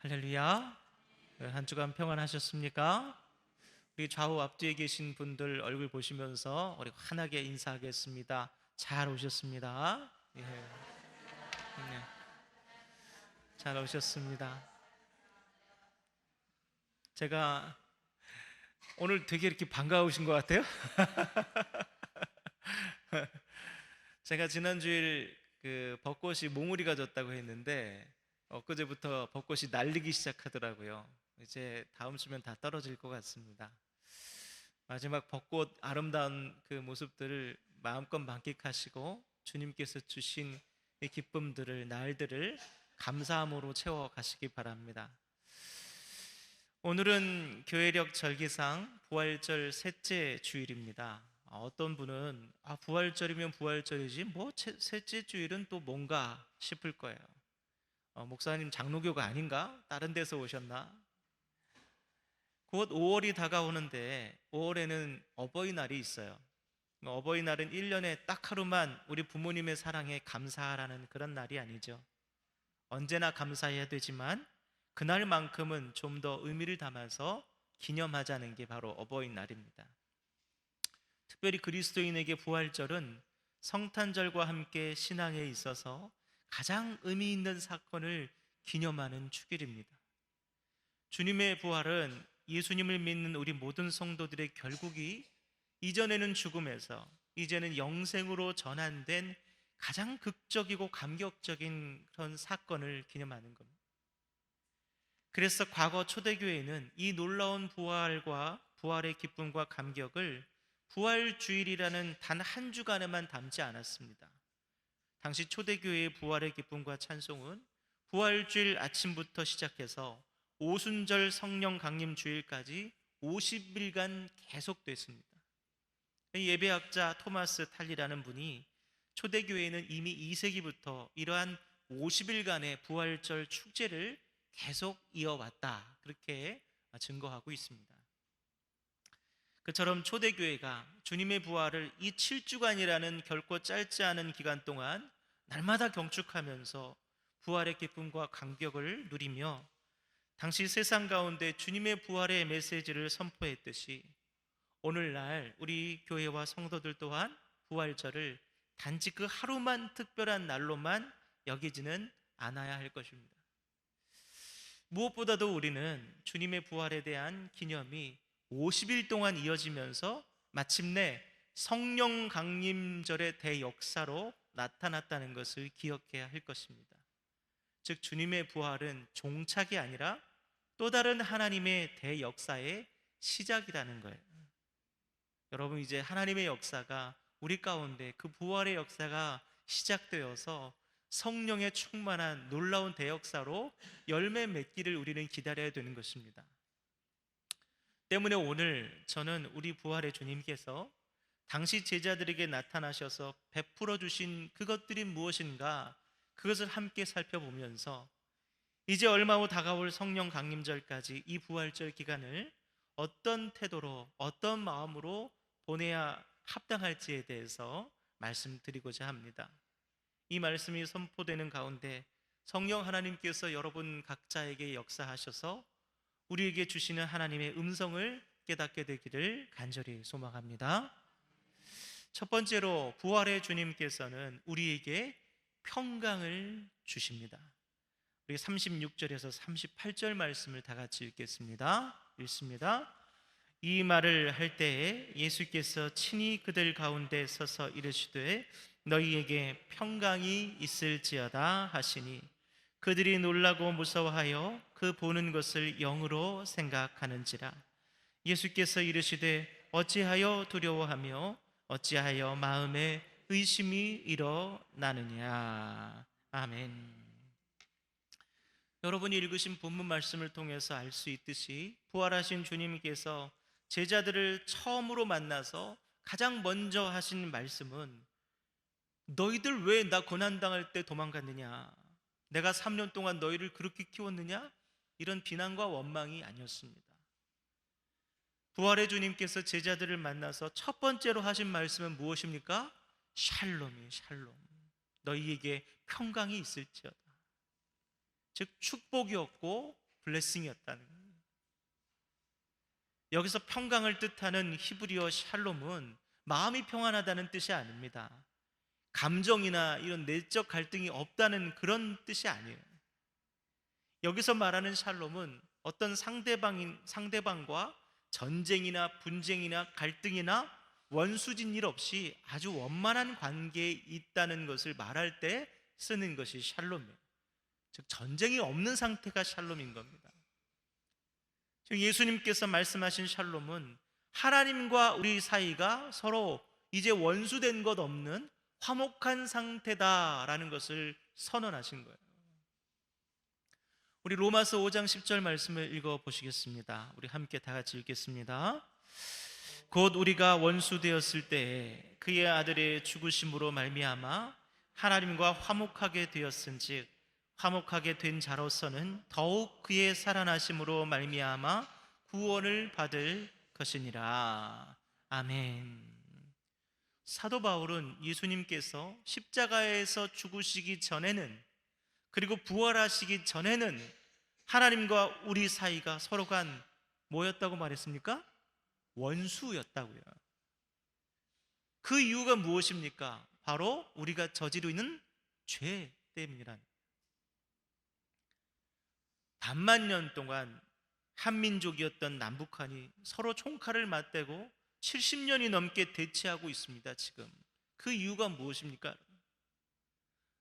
할렐루야. 한 주간 평안하셨습니까? 우리 좌우 앞뒤에 계신 분들 얼굴 보시면서 우리 환하게 인사하겠습니다. 잘 오셨습니다. 예. 네. 잘 오셨습니다. 제가 오늘 되게 이렇게 반가우신 것 같아요. 제가 지난주일 벚꽃이 몽우리가 졌다고 했는데 엊그제부터 벚꽃이 날리기 시작하더라고요. 이제 다음 주면 다 떨어질 것 같습니다. 마지막 벚꽃 아름다운 그 모습들을 마음껏 만끽하시고 주님께서 주신 이 기쁨들을, 날들을 감사함으로 채워 가시기 바랍니다. 오늘은 교회력 절기상 부활절 셋째 주일입니다. 어떤 분은 부활절이면 부활절이지 뭐 셋째 주일은 또 뭔가 싶을 거예요. 목사님 장로교가 아닌가? 다른 데서 오셨나? 곧 5월이 다가오는데 5월에는 어버이날이 있어요. 어버이날은 1년에 딱 하루만 우리 부모님의 사랑에 감사하라는 그런 날이 아니죠. 언제나 감사해야 되지만 그날만큼은 좀 더 의미를 담아서 기념하자는 게 바로 어버이날입니다. 특별히 그리스도인에게 부활절은 성탄절과 함께 신앙에 있어서 가장 의미 있는 사건을 기념하는 축일입니다. 주님의 부활은 예수님을 믿는 우리 모든 성도들의 결국이 이전에는 죽음에서 이제는 영생으로 전환된 가장 극적이고 감격적인 그런 사건을 기념하는 겁니다. 그래서 과거 초대교회는 이 놀라운 부활과 부활의 기쁨과 감격을 부활주일이라는 단 한 주간에만 담지 않았습니다. 당시 초대교회의 부활의 기쁨과 찬송은 부활주일 아침부터 시작해서 오순절 성령 강림 주일까지 50일간 계속됐습니다. 예배학자 토마스 탈리라는 분이 초대교회는 이미 2세기부터 이러한 50일간의 부활절 축제를 계속 이어왔다, 그렇게 증거하고 있습니다. 그처럼 초대교회가 주님의 부활을 이 7주간이라는 결코 짧지 않은 기간 동안 날마다 경축하면서 부활의 기쁨과 감격을 누리며 당시 세상 가운데 주님의 부활의 메시지를 선포했듯이 오늘날 우리 교회와 성도들 또한 부활절을 단지 그 하루만 특별한 날로만 여기지는 않아야 할 것입니다. 무엇보다도 우리는 주님의 부활에 대한 기념이 50일 동안 이어지면서 마침내 성령 강림절의 대역사로 나타났다는 것을 기억해야 할 것입니다. 즉 주님의 부활은 종착이 아니라 또 다른 하나님의 대역사의 시작이라는 거예요. 여러분, 이제 하나님의 역사가 우리 가운데 그 부활의 역사가 시작되어서 성령의 충만한 놀라운 대역사로 열매 맺기를 우리는 기다려야 되는 것입니다. 때문에 오늘 저는 우리 부활의 주님께서 당시 제자들에게 나타나셔서 베풀어 주신 그것들이 무엇인가, 그것을 함께 살펴보면서 이제 얼마 후 다가올 성령 강림절까지 이 부활절 기간을 어떤 태도로, 어떤 마음으로 보내야 합당할지에 대해서 말씀드리고자 합니다. 이 말씀이 선포되는 가운데 성령 하나님께서 여러분 각자에게 역사하셔서 우리에게 주시는 하나님의 음성을 깨닫게 되기를 간절히 소망합니다. 첫 번째로 부활의 주님께서는 우리에게 평강을 주십니다. 우리 36절에서 38절 말씀을 다 같이 읽겠습니다. 읽습니다. 이 말을 할 때에 예수께서 친히 그들 가운데 서서 이르시되 너희에게 평강이 있을지어다 하시니 그들이 놀라고 무서워하여 그 보는 것을 영으로 생각하는지라. 예수께서 이르시되 어찌하여 두려워하며 어찌하여 마음에 의심이 일어나느냐. 아멘. 여러분이 읽으신 본문 말씀을 통해서 알 수 있듯이 부활하신 주님께서 제자들을 처음으로 만나서 가장 먼저 하신 말씀은 너희들 왜 나 고난당할 때 도망갔느냐, 내가 3년 동안 너희를 그렇게 키웠느냐, 이런 비난과 원망이 아니었습니다. 부활의 주님께서 제자들을 만나서 첫 번째로 하신 말씀은 무엇입니까? 샬롬이 샬롬, 너희에게 평강이 있을지어다. 즉 축복이었고 블레싱이었다는 거예요. 여기서 평강을 뜻하는 히브리어 샬롬은 마음이 평안하다는 뜻이 아닙니다. 감정이나 이런 내적 갈등이 없다는 그런 뜻이 아니에요. 여기서 말하는 샬롬은 어떤 상대방과 전쟁이나 분쟁이나 갈등이나 원수진 일 없이 아주 원만한 관계에 있다는 것을 말할 때 쓰는 것이 샬롬이에요. 즉 전쟁이 없는 상태가 샬롬인 겁니다. 즉 예수님께서 말씀하신 샬롬은 하나님과 우리 사이가 서로 이제 원수된 것 없는 화목한 상태다라는 것을 선언하신 거예요. 우리 로마서 5장 10절 말씀을 읽어보시겠습니다. 우리 함께 다 같이 읽겠습니다. 곧 우리가 원수 되었을 때에 그의 아들의 죽으심으로 말미암아 하나님과 화목하게 되었은즉 화목하게 된 자로서는 더욱 그의 살아나심으로 말미암아 구원을 받을 것이니라. 아멘. 사도 바울은 예수님께서 십자가에서 죽으시기 전에는, 그리고 부활하시기 전에는 하나님과 우리 사이가 서로가 뭐였다고 말했습니까? 원수였다고요. 그 이유가 무엇입니까? 바로 우리가 저지르고 있는 죄 때문이란. 반만 년 동안 한민족이었던 남북한이 서로 총칼을 맞대고 70년이 넘게 대치하고 있습니다. 지금 그 이유가 무엇입니까?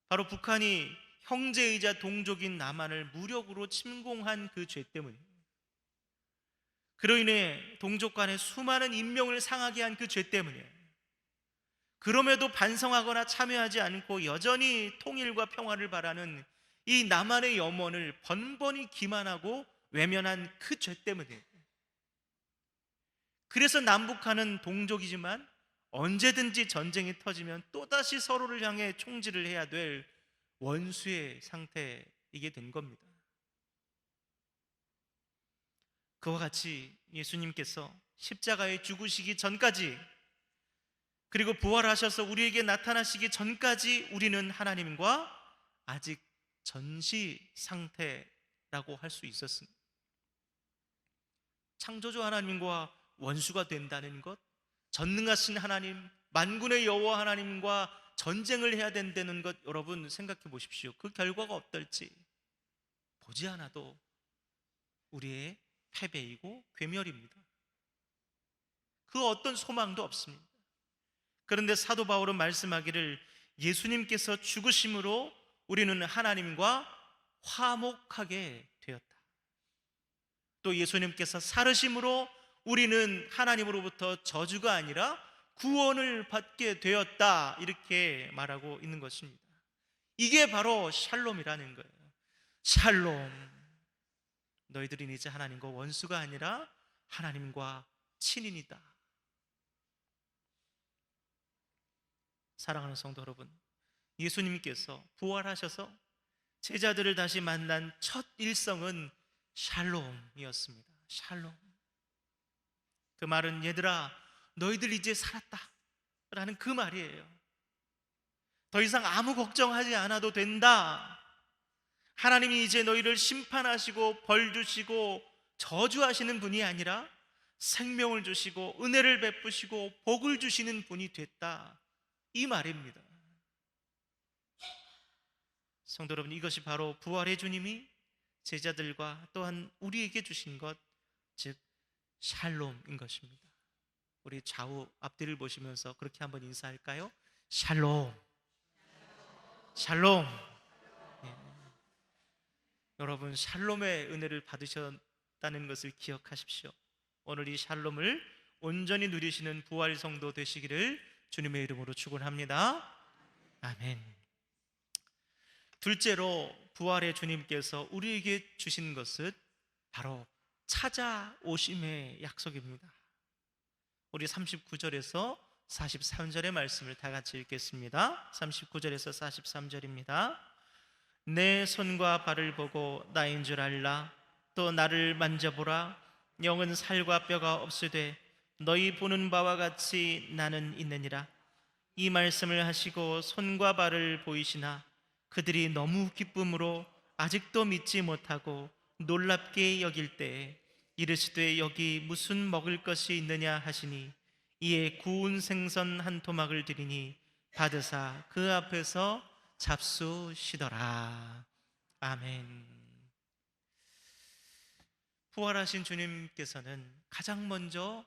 바로 북한이 형제이자 동족인 남한을 무력으로 침공한 그 죄 때문이에요. 그로 인해 동족 간의 수많은 인명을 상하게 한 그 죄 때문이에요. 그럼에도 반성하거나 참여하지 않고 여전히 통일과 평화를 바라는 이 남한의 염원을 번번이 기만하고 외면한 그 죄 때문이에요. 그래서 남북한은 동족이지만 언제든지 전쟁이 터지면 또다시 서로를 향해 총질을 해야 될 원수의 상태이게 된 겁니다. 그와 같이 예수님께서 십자가에 죽으시기 전까지, 그리고 부활하셔서 우리에게 나타나시기 전까지 우리는 하나님과 아직 전시 상태라고 할 수 있었습니다. 창조주 하나님과 원수가 된다는 것, 전능하신 하나님, 만군의 여호와 하나님과 전쟁을 해야 된다는 것, 여러분 생각해 보십시오. 그 결과가 어떨지 보지 않아도 우리의 패배이고 괴멸입니다. 그 어떤 소망도 없습니다. 그런데 사도 바울은 말씀하기를 예수님께서 죽으심으로 우리는 하나님과 화목하게 되었다. 또 예수님께서 살으심으로 우리는 하나님으로부터 저주가 아니라 구원을 받게 되었다, 이렇게 말하고 있는 것입니다. 이게 바로 샬롬이라는 거예요. 샬롬, 너희들은 이제 하나님과 원수가 아니라 하나님과 친인이다. 사랑하는 성도 여러분, 예수님께서 부활하셔서 제자들을 다시 만난 첫 일성은 샬롬이었습니다. 샬롬. 그 말은 얘들아 너희들 이제 살았다 라는 그 말이에요. 더 이상 아무 걱정하지 않아도 된다. 하나님이 이제 너희를 심판하시고 벌 주시고 저주하시는 분이 아니라 생명을 주시고 은혜를 베푸시고 복을 주시는 분이 됐다, 이 말입니다. 성도 여러분, 이것이 바로 부활의 주님이 제자들과 또한 우리에게 주신 것, 즉 샬롬인 것입니다. 우리 좌우 앞뒤를 보시면서 그렇게 한번 인사할까요? 샬롬, 샬롬. 예. 여러분, 샬롬의 은혜를 받으셨다는 것을 기억하십시오. 오늘 이 샬롬을 온전히 누리시는 부활 성도 되시기를 주님의 이름으로 축원합니다. 아멘. 둘째로 부활의 주님께서 우리에게 주신 것은 바로 찾아오심의 약속입니다. 우리 39절에서 43절의 말씀을 다 같이 읽겠습니다. 39절에서 43절입니다. 내 손과 발을 보고 나인 줄 알라. 또 나를 만져보라. 영은 살과 뼈가 없으되 너희 보는 바와 같이 나는 있느니라. 이 말씀을 하시고 손과 발을 보이시나 그들이 너무 기쁨으로 아직도 믿지 못하고 놀랍게 여길 때 이르시되 여기 무슨 먹을 것이 있느냐 하시니 이에 구운 생선 한 토막을 드리니 받으사 그 앞에서 잡수시더라. 아멘. 부활하신 주님께서는 가장 먼저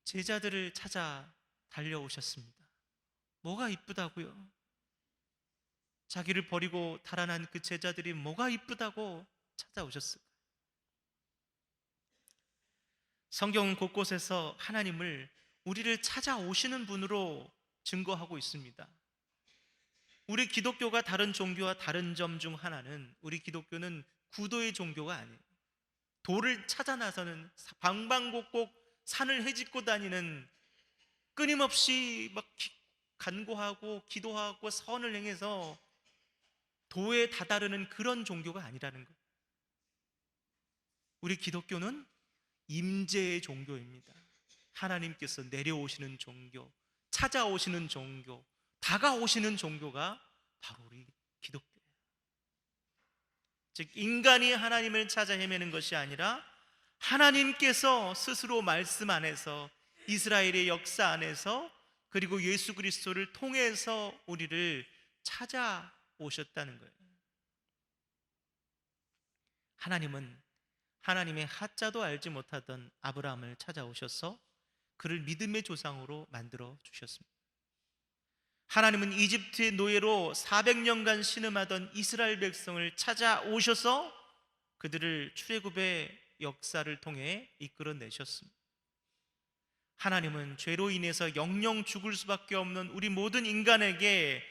제자들을 찾아 달려오셨습니다. 뭐가 이쁘다고요? 자기를 버리고 달아난 그 제자들이 뭐가 이쁘다고 찾아오셨을까? 성경 곳곳에서 하나님을 우리를 찾아오시는 분으로 증거하고 있습니다. 우리 기독교가 다른 종교와 다른 점 중 하나는, 우리 기독교는 구도의 종교가 아니에요. 도를 찾아 나서는, 방방곡곡 산을 헤집고 다니는, 끊임없이 막 간구하고 기도하고 선을 행해서 도에 다다르는 그런 종교가 아니라는 거예요. 우리 기독교는 임재의 종교입니다. 하나님께서 내려오시는 종교, 찾아오시는 종교, 다가오시는 종교가 바로 우리 기독교예요. 즉, 인간이 하나님을 찾아 헤매는 것이 아니라 하나님께서 스스로 말씀 안에서, 이스라엘의 역사 안에서, 그리고 예수 그리스도를 통해서 우리를 찾아오셨다는 거예요. 하나님은 하나님의 하자도 알지 못하던 아브라함을 찾아오셔서 그를 믿음의 조상으로 만들어 주셨습니다. 하나님은 이집트의 노예로 400년간 신음하던 이스라엘 백성을 찾아오셔서 그들을 출애굽의 역사를 통해 이끌어내셨습니다. 하나님은 죄로 인해서 영영 죽을 수밖에 없는 우리 모든 인간에게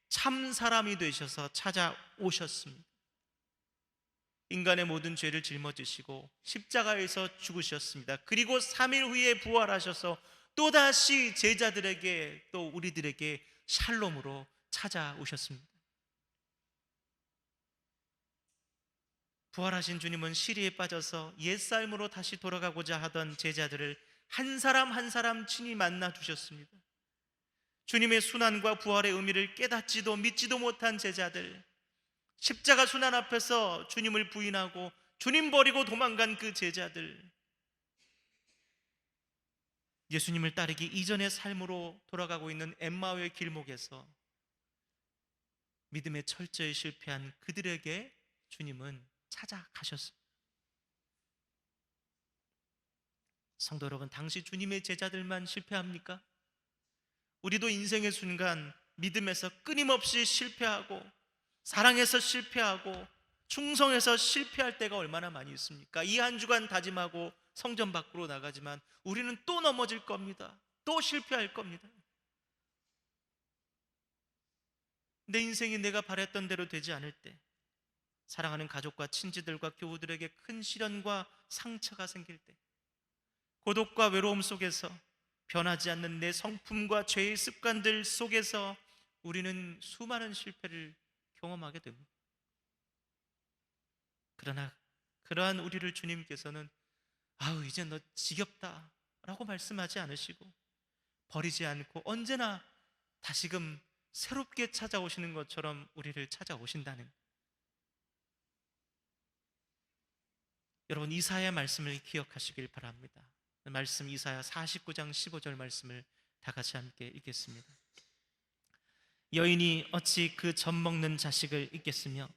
참 사람이 되셔서 찾아오셨습니다. 인간의 모든 죄를 짊어지시고 십자가에서 죽으셨습니다. 그리고 3일 후에 부활하셔서 또다시 제자들에게, 또 우리들에게 샬롬으로 찾아오셨습니다. 부활하신 주님은 시리에 빠져서 옛삶으로 다시 돌아가고자 하던 제자들을 한 사람 한 사람 친히 만나 주셨습니다. 주님의 순환과 부활의 의미를 깨닫지도 믿지도 못한 제자들, 십자가 순환 앞에서 주님을 부인하고 주님 버리고 도망간 그 제자들, 예수님을 따르기 이전의 삶으로 돌아가고 있는 엠마오의 길목에서 믿음의 철저히 실패한 그들에게 주님은 찾아가셨습니다. 성도 여러분, 당시 주님의 제자들만 실패합니까? 우리도 인생의 순간 믿음에서 끊임없이 실패하고, 사랑에서 실패하고, 충성에서 실패할 때가 얼마나 많이 있습니까? 이 한 주간 다짐하고 성전 밖으로 나가지만 우리는 또 넘어질 겁니다. 또 실패할 겁니다. 내 인생이 내가 바랬던 대로 되지 않을 때, 사랑하는 가족과 친지들과 교우들에게 큰 시련과 상처가 생길 때, 고독과 외로움 속에서 변하지 않는 내 성품과 죄의 습관들 속에서 우리는 수많은 실패를 경험하게 됩니다. 그러나 그러한 우리를 주님께서는 아우 이제 너 지겹다 라고 말씀하지 않으시고, 버리지 않고 언제나 다시금 새롭게 찾아오시는 것처럼 우리를 찾아오신다는, 여러분 이사야 말씀을 기억하시길 바랍니다. 말씀, 이사야 49장 15절 말씀을 다 같이 함께 읽겠습니다. 여인이 어찌 그 젖 먹는 자식을 잊겠으며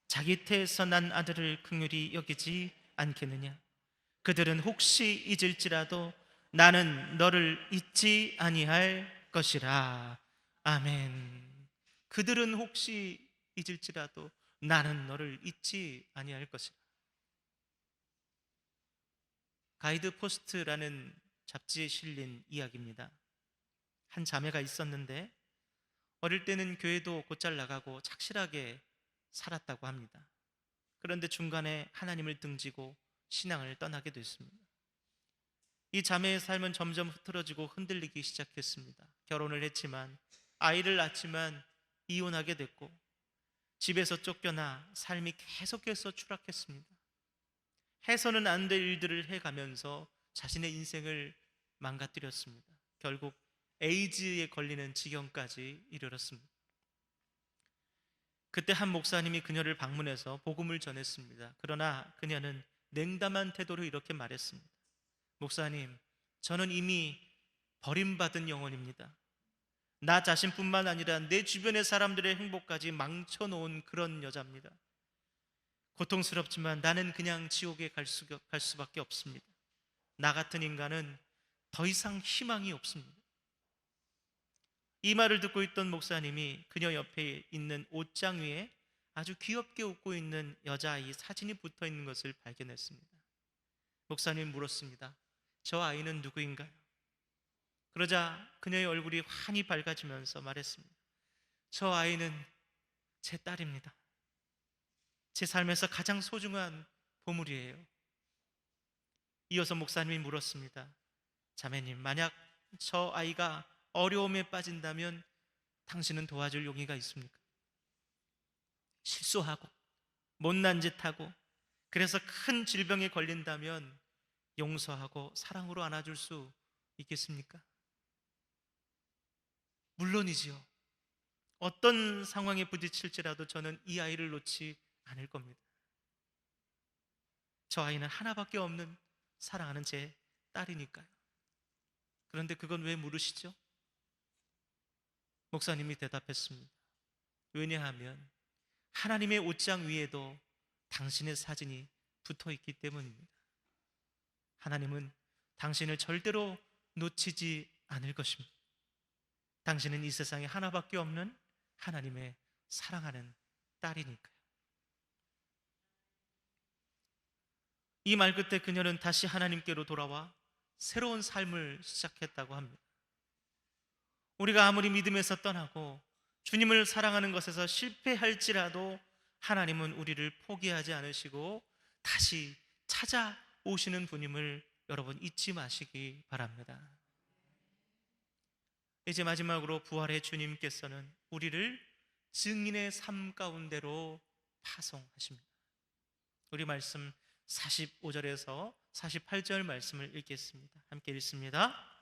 자기 태에서 난 아들을 긍휼히 여기지 않겠느냐. 그들은 혹시 잊을지라도 나는 너를 잊지 아니할 것이라. 아멘. 그들은 혹시 잊을지라도 나는 너를 잊지 아니할 것이라. 가이드 포스트라는 잡지에 실린 이야기입니다. 한 자매가 있었는데 어릴 때는 교회도 곧잘 나가고 착실하게 살았다고 합니다. 그런데 중간에 하나님을 등지고 신앙을 떠나게 됐습니다. 이 자매의 삶은 점점 흐트러지고 흔들리기 시작했습니다. 결혼을 했지만, 아이를 낳았지만 이혼하게 됐고, 집에서 쫓겨나 삶이 계속해서 추락했습니다. 해서는 안 될 일들을 해가면서 자신의 인생을 망가뜨렸습니다. 결국 에이즈에 걸리는 지경까지 이르렀습니다. 그때 한 목사님이 그녀를 방문해서 복음을 전했습니다. 그러나 그녀는 냉담한 태도로 이렇게 말했습니다. 목사님, 저는 이미 버림받은 영혼입니다. 나 자신뿐만 아니라 내 주변의 사람들의 행복까지 망쳐놓은 그런 여자입니다. 고통스럽지만 나는 그냥 지옥에 갈 수밖에 없습니다. 나 같은 인간은 더 이상 희망이 없습니다. 이 말을 듣고 있던 목사님이 그녀 옆에 있는 옷장 위에 아주 귀엽게 웃고 있는 여자아이 사진이 붙어 있는 것을 발견했습니다. 목사님이 물었습니다. 저 아이는 누구인가요? 그러자 그녀의 얼굴이 환히 밝아지면서 말했습니다. 저 아이는 제 딸입니다. 제 삶에서 가장 소중한 보물이에요. 이어서 목사님이 물었습니다. 자매님, 만약 저 아이가 어려움에 빠진다면 당신은 도와줄 용의가 있습니까? 실수하고 못난 짓 하고 그래서 큰 질병에 걸린다면 용서하고 사랑으로 안아줄 수 있겠습니까? 물론이지요. 어떤 상황에 부딪힐지라도 저는 이 아이를 놓지 않을 겁니다. 저 아이는 하나밖에 없는 사랑하는 제 딸이니까요. 그런데 그건 왜 물으시죠? 목사님이 대답했습니다. 왜냐하면 하나님의 옷장 위에도 당신의 사진이 붙어 있기 때문입니다. 하나님은 당신을 절대로 놓치지 않을 것입니다. 당신은 이 세상에 하나밖에 없는 하나님의 사랑하는 딸이니까요. 이 말 끝에 그녀는 다시 하나님께로 돌아와 새로운 삶을 시작했다고 합니다. 우리가 아무리 믿음에서 떠나고 주님을 사랑하는 것에서 실패할지라도 하나님은 우리를 포기하지 않으시고 다시 찾아오시는 분임을 여러분 잊지 마시기 바랍니다. 이제 마지막으로 부활의 주님께서는 우리를 증인의 삶 가운데로 파송하십니다. 우리 말씀 45절에서 48절 말씀을 읽겠습니다. 함께 읽습니다.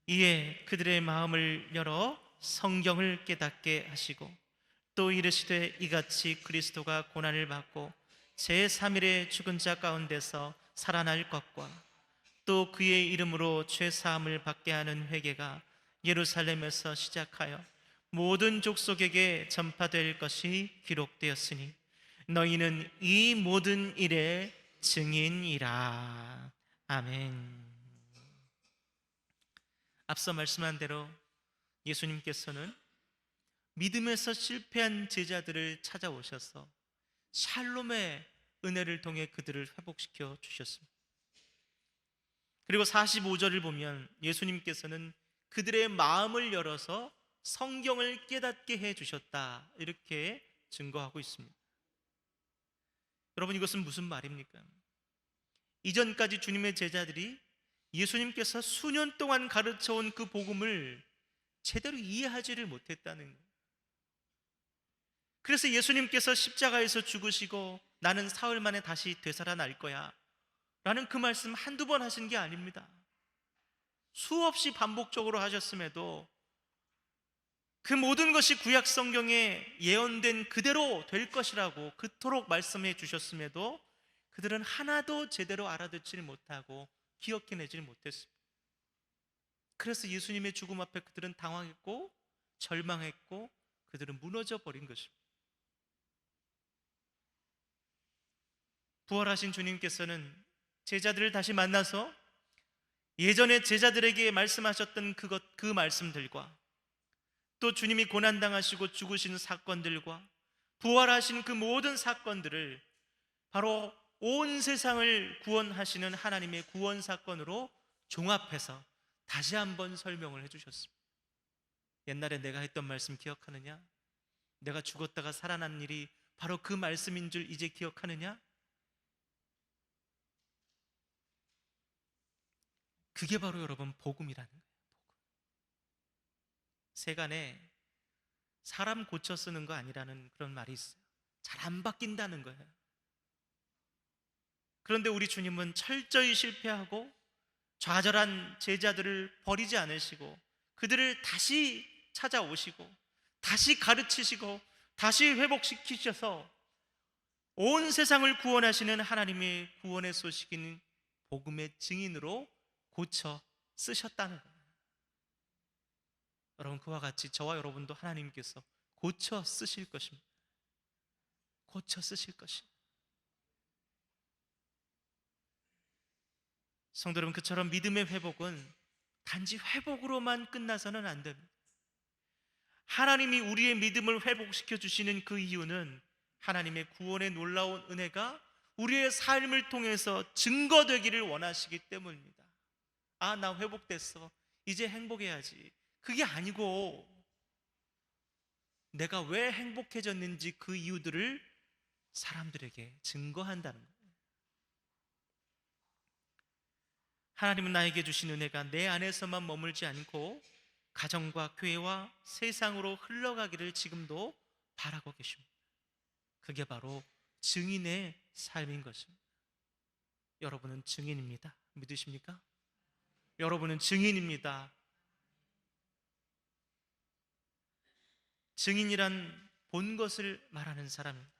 이에 그들의 마음을 열어 성경을 깨닫게 하시고 또 이르시되 이같이 그리스도가 고난을 받고 제3일에 죽은 자 가운데서 살아날 것과 또 그의 이름으로 죄 사함을 받게 하는 회개가 예루살렘에서 시작하여 모든 족속에게 전파될 것이 기록되었으니 너희는 이 모든 일의 증인이라. 아멘. 앞서 말씀한 대로 예수님께서는 믿음에서 실패한 제자들을 찾아오셔서 샬롬의 은혜를 통해 그들을 회복시켜 주셨습니다. 그리고 45절을 보면 예수님께서는 그들의 마음을 열어서 성경을 깨닫게 해 주셨다, 이렇게 증거하고 있습니다. 여러분, 이것은 무슨 말입니까? 이전까지 주님의 제자들이 예수님께서 수년 동안 가르쳐온 그 복음을 제대로 이해하지를 못했다는 거예요. 그래서 예수님께서 십자가에서 죽으시고 나는 사흘 만에 다시 되살아날 거야 라는 그 말씀 한두 번 하신 게 아닙니다. 수없이 반복적으로 하셨음에도 그 모든 것이 구약 성경에 예언된 그대로 될 것이라고 그토록 말씀해 주셨음에도 그들은 하나도 제대로 알아듣지를 못하고 기억해내지를 못했습니다. 그래서 예수님의 죽음 앞에 그들은 당황했고 절망했고 그들은 무너져 버린 것입니다. 부활하신 주님께서는 제자들을 다시 만나서 예전에 제자들에게 말씀하셨던 그 말씀들과 또 주님이 고난당하시고 죽으신 사건들과 부활하신 그 모든 사건들을 바로 온 세상을 구원하시는 하나님의 구원 사건으로 종합해서 다시 한번 설명을 해주셨습니다. 옛날에 내가 했던 말씀 기억하느냐? 내가 죽었다가 살아난 일이 바로 그 말씀인 줄 이제 기억하느냐? 그게 바로 여러분 복음이라는 거예요. 세간에 사람 고쳐 쓰는 거 아니라는 그런 말이 있어요. 잘 안 바뀐다는 거예요. 그런데 우리 주님은 철저히 실패하고 좌절한 제자들을 버리지 않으시고 그들을 다시 찾아오시고 다시 가르치시고 다시 회복시키셔서 온 세상을 구원하시는 하나님의 구원의 소식인 복음의 증인으로 고쳐 쓰셨다는 거예요. 여러분, 그와 같이 저와 여러분도 하나님께서 고쳐 쓰실 것입니다. 고쳐 쓰실 것입니다. 성도 여러분, 그처럼 믿음의 회복은 단지 회복으로만 끝나서는 안 됩니다. 하나님이 우리의 믿음을 회복시켜 주시는 그 이유는 하나님의 구원의 놀라운 은혜가 우리의 삶을 통해서 증거되기를 원하시기 때문입니다. 아, 나 회복됐어, 이제 행복해야지. 그게 아니고 내가 왜 행복해졌는지 그 이유들을 사람들에게 증거한다는 거예요. 하나님은 나에게 주신 은혜가 내 안에서만 머물지 않고 가정과 교회와 세상으로 흘러가기를 지금도 바라고 계십니다. 그게 바로 증인의 삶인 것입니다. 여러분은 증인입니다. 믿으십니까? 여러분은 증인입니다. 증인이란 본 것을 말하는 사람입니다.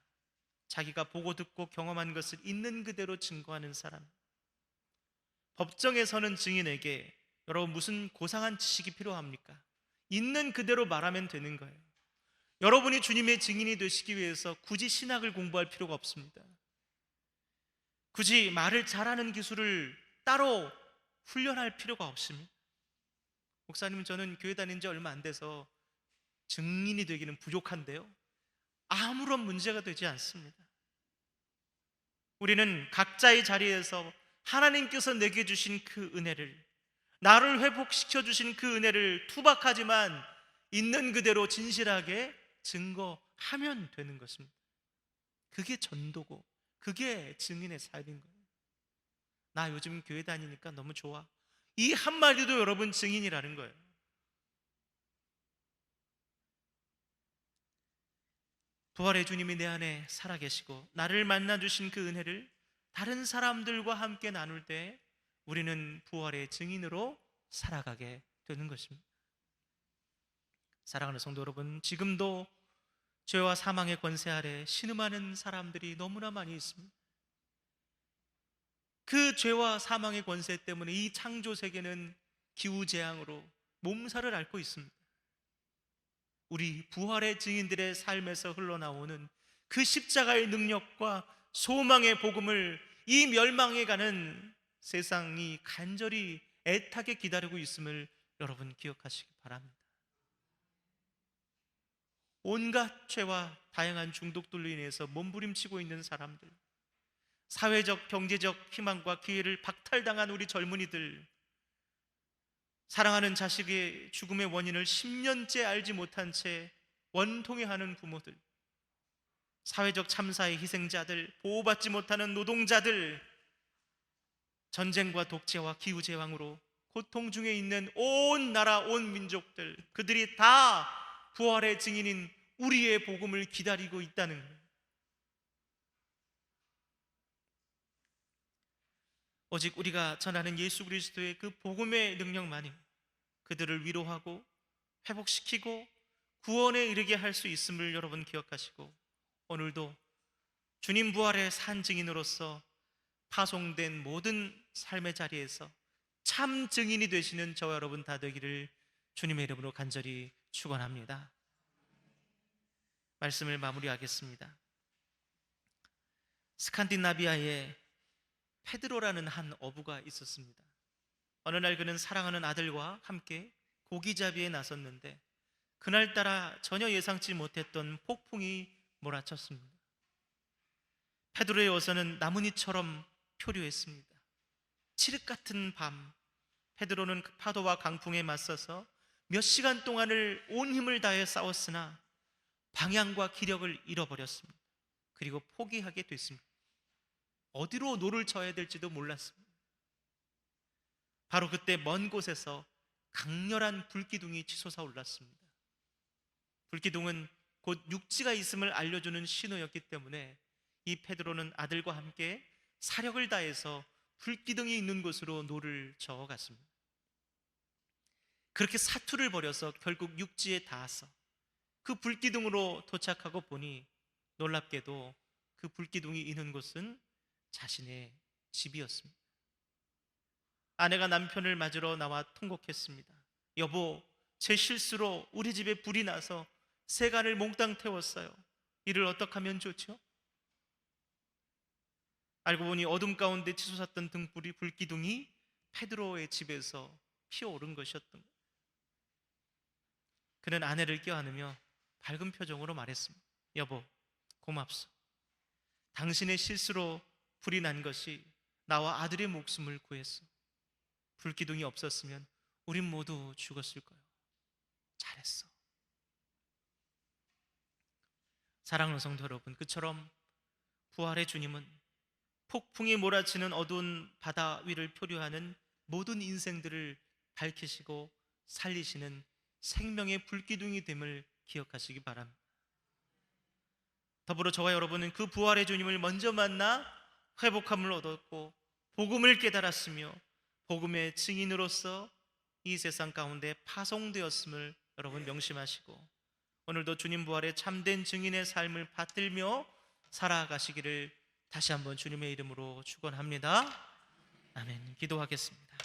자기가 보고 듣고 경험한 것을 있는 그대로 증거하는 사람. 법정에 서는 증인에게 여러분 무슨 고상한 지식이 필요합니까? 있는 그대로 말하면 되는 거예요. 여러분이 주님의 증인이 되시기 위해서 굳이 신학을 공부할 필요가 없습니다. 굳이 말을 잘하는 기술을 따로 훈련할 필요가 없습니다. 목사님, 저는 교회 다닌 지 얼마 안 돼서 증인이 되기는 부족한데요, 아무런 문제가 되지 않습니다. 우리는 각자의 자리에서 하나님께서 내게 주신 그 은혜를, 나를 회복시켜 주신 그 은혜를 투박하지만 있는 그대로 진실하게 증거하면 되는 것입니다. 그게 전도고 그게 증인의 삶인 거예요. 나 요즘 교회 다니니까 너무 좋아, 이 한마디도 여러분 증인이라는 거예요. 부활의 주님이 내 안에 살아계시고 나를 만나주신 그 은혜를 다른 사람들과 함께 나눌 때 우리는 부활의 증인으로 살아가게 되는 것입니다. 사랑하는 성도 여러분, 지금도 죄와 사망의 권세 아래 신음하는 사람들이 너무나 많이 있습니다. 그 죄와 사망의 권세 때문에 이 창조 세계는 기후재앙으로 몸살을 앓고 있습니다. 우리 부활의 증인들의 삶에서 흘러나오는 그 십자가의 능력과 소망의 복음을 이 멸망해가는 세상이 간절히 애타게 기다리고 있음을 여러분 기억하시기 바랍니다. 온갖 죄와 다양한 중독들로 인해서 몸부림치고 있는 사람들, 사회적, 경제적 희망과 기회를 박탈당한 우리 젊은이들, 사랑하는 자식의 죽음의 원인을 10년째 알지 못한 채 원통해하는 부모들, 사회적 참사의 희생자들, 보호받지 못하는 노동자들, 전쟁과 독재와 기후재앙으로 고통 중에 있는 온 나라, 온 민족들, 그들이 다 부활의 증인인 우리의 복음을 기다리고 있다는 거예요. 오직 우리가 전하는 예수 그리스도의 그 복음의 능력만이 그들을 위로하고 회복시키고 구원에 이르게 할 수 있음을 여러분 기억하시고, 오늘도 주님 부활의 산 증인으로서 파송된 모든 삶의 자리에서 참 증인이 되시는 저와 여러분 다 되기를 주님의 이름으로 간절히 축원합니다. 말씀을 마무리하겠습니다. 스칸디나비아에 페드로라는 한 어부가 있었습니다. 어느 날 그는 사랑하는 아들과 함께 고기잡이에 나섰는데 그날따라 전혀 예상치 못했던 폭풍이 몰아쳤습니다. 페드로의 어선은 나뭇잎처럼 표류했습니다. 칠흑 같은 밤, 페드로는 그 파도와 강풍에 맞서서 몇 시간 동안을 온 힘을 다해 싸웠으나 방향과 기력을 잃어버렸습니다. 그리고 포기하게 됐습니다. 어디로 노를 져야 될지도 몰랐습니다. 바로 그때 먼 곳에서 강렬한 불기둥이 치솟아 올랐습니다. 불기둥은 곧 육지가 있음을 알려주는 신호였기 때문에 이 페드로는 아들과 함께 사력을 다해서 불기둥이 있는 곳으로 노를 저어갔습니다. 그렇게 사투를 벌여서 결국 육지에 닿아서 그 불기둥으로 도착하고 보니 놀랍게도 그 불기둥이 있는 곳은 자신의 집이었습니다. 아내가 남편을 맞으러 나와 통곡했습니다. 여보, 제 실수로 우리 집에 불이 나서 세간을 몽땅 태웠어요. 이를 어떻게 하면 좋죠? 알고 보니 어둠 가운데 치솟았던 등불이 불기둥이 페드로의 집에서 피어오른 것이었던 거예요. 그는 아내를 껴안으며 밝은 표정으로 말했습니다. 여보, 고맙소. 당신의 실수로 불이 난 것이 나와 아들의 목숨을 구했어. 불기둥이 없었으면 우린 모두 죽었을 거예요. 잘했어. 사랑하는 성도 여러분, 그처럼 부활의 주님은 폭풍이 몰아치는 어두운 바다 위를 표류하는 모든 인생들을 밝히시고 살리시는 생명의 불기둥이 됨을 기억하시기 바랍니다. 더불어 저와 여러분은 그 부활의 주님을 먼저 만나 회복함을 얻었고 복음을 깨달았으며 복음의 증인으로서 이 세상 가운데 파송되었음을 여러분 명심하시고 오늘도 주님 부활의 참된 증인의 삶을 받들며 살아가시기를 다시 한번 주님의 이름으로 축원합니다. 아멘. 기도하겠습니다.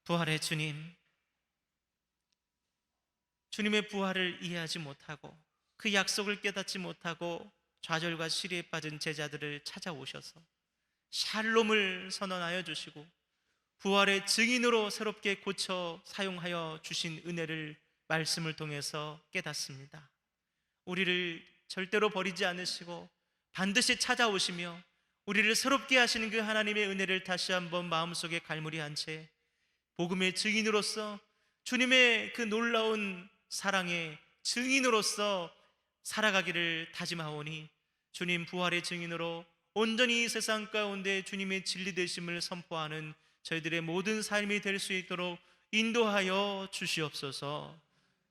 부활의 주님, 주님의 부활을 이해하지 못하고 그 약속을 깨닫지 못하고 좌절과 시리에 빠진 제자들을 찾아오셔서 샬롬을 선언하여 주시고 부활의 증인으로 새롭게 고쳐 사용하여 주신 은혜를 말씀을 통해서 깨닫습니다. 우리를 절대로 버리지 않으시고 반드시 찾아오시며 우리를 새롭게 하시는 그 하나님의 은혜를 다시 한번 마음속에 갈무리한 채 복음의 증인으로서 주님의 그 놀라운 사랑의 증인으로서 살아가기를 다짐하오니 주님 부활의 증인으로 온전히 이 세상 가운데 주님의 진리 되심을 선포하는 저희들의 모든 삶이 될 수 있도록 인도하여 주시옵소서.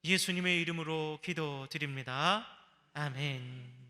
예수님의 이름으로 기도드립니다. 아멘.